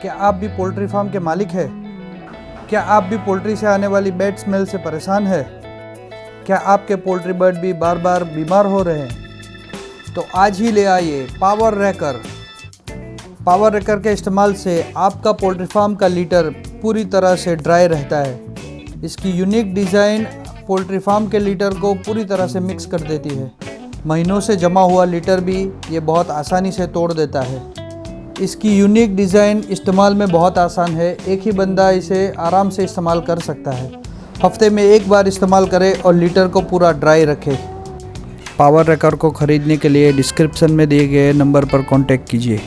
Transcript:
क्या आप भी पोल्ट्री फार्म के मालिक हैं? क्या आप भी पोल्ट्री से आने वाली बैड स्मेल से परेशान हैं? क्या आपके पोल्ट्री बर्ड भी बार बार बीमार हो रहे हैं? तो आज ही ले आइए पावर रैकर। पावर रैकर के इस्तेमाल से आपका पोल्ट्री फार्म का लीटर पूरी तरह से ड्राई रहता है। इसकी यूनिक डिज़ाइन पोल्ट्री फार्म के लीटर को पूरी तरह से मिक्स कर देती है। महीनों से जमा हुआ लीटर भी ये बहुत आसानी से तोड़ देता है। इसकी यूनिक डिज़ाइन इस्तेमाल में बहुत आसान है। एक ही बंदा इसे आराम से इस्तेमाल कर सकता है। हफ्ते में एक बार इस्तेमाल करें और लीटर को पूरा ड्राई रखें। पावर रैकर को ख़रीदने के लिए डिस्क्रिप्शन में दिए गए नंबर पर कॉन्टैक्ट कीजिए।